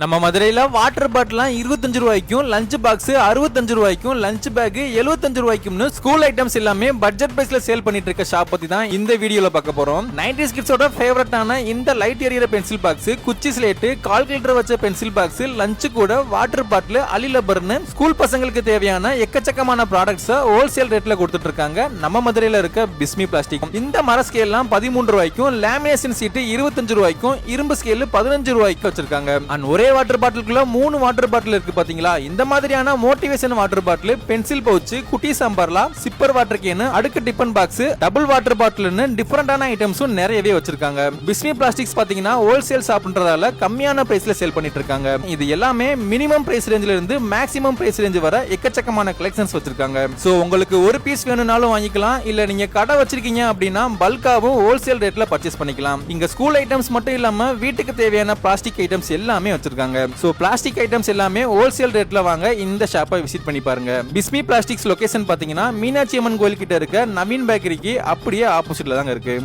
நம்ம மதுரையில water bottle 25 ரூபாய்க்கும், லஞ்ச் பாக்ஸ் 65 ரூபாய்க்கும், லஞ்ச் பேக் 75 ரூபாய்க்கும்னு ஸ்கூல் ஐட்டம்ஸ் எல்லாமே பட்ஜெட் பிரைஸ்ல சேல் பண்ணிட்டு இருக்க ஷாப் பத்தி தான் இந்த வீடியோல பார்க்க போறோம். 90s கிட்ஸோட ஃபேவரட்டான இந்த லைட் எரியற பென்சில் பாக்ஸ், குச்சி ஸ்லேட், கால்குலேட்டர் வச்ச பென்சில் பாக்ஸ், லஞ்ச் கூட வாட்டர் பாட்டில், அலிலபர்னு ஸ்கூல் பசங்களுக்கு தேவையான எக்கச்சக்கமான ப்ராடக்ட்ஸ் ஹோல்சேல் ரேட்ல கொடுத்துட்டு இருக்காங்க நம்ம மதுரையில இருக்க பிஸ்மி பிளாஸ்டிக். இந்த மர ஸ்கேல் எல்லாம் 13 ரூபாய்க்கும், லேமினேஷன் சீட் 25 ரூபாய்க்கும், இரும்பு ஸ்கேல் 15 ரூபாய்க்கு வச்சிருக்காங்க. ஒரே வாட்டர் பாட்டிலுக்குள்ள 3 வாட்டர் பாட்டில் இருக்கு பாத்தீங்களா? இந்த மாதிரியான motivation water bottle, pencil pouch, குட்டி சம்பர்லா, சிப்பர் வாட்டர் கேன், அடுக்கு டிபன் பாக்ஸ், டபுள் வாட்டர் பாட்டில்னு டிஃபரெண்டான ஐட்டம்ஸும் நிறையவே வச்சிருக்காங்க. பிஸ்மி பிளாஸ்டிக்ஸ் பாத்தீங்கன்னா ஹோல்சேல் ஷாப்ன்றதால கம்மியான பிரைஸ்ல சேல் பண்ணிட்டு இருக்காங்க. இது எல்லாமே மினிமம் பிரைஸ் ரேஞ்சில இருந்து மேக்ஸிமம் பிரைஸ் ரேஞ்ச் வர எக்கச்சக்கமான கலெக்ஷன்ஸ் வச்சிருக்காங்க. சோ உங்களுக்கு ஒரு பீஸ் வேணும்னாலும் வாங்கிக்கலாம், இல்ல நீங்க கடை வச்சிருக்கீங்க அப்படின்னா பல்காவும் ஹோல்சேல் ரேட்ல பர்ச்சேஸ் பண்ணிக்கலாம். இங்க ஸ்கூல் ஐட்டம்ஸ் மட்டும் இல்லாம வீட்டுக்கு தேவையான பிளாஸ்டிக் ஐட்டம்ஸ் எல்லாமே வச்சிருக்காங்க. சோ பிளாஸ்டிக் ஐட்டம்ஸ் எல்லாமே ஹோல்சேல் ரேட்ல வாங்க இந்த ஷாப்பை விசிட் பண்ணி பாருங்க. பிஸ்மி பிளாஸ்டிக்ஸ் லொகேஷன் பாத்தீங்கன்னா மீனாட்சி அம்மன் கோயில் கிட்ட இருக்க நவீன் பேக்கரிக்கு அப்படியே ஆப்போசிட்ல தாங்க இருக்கு.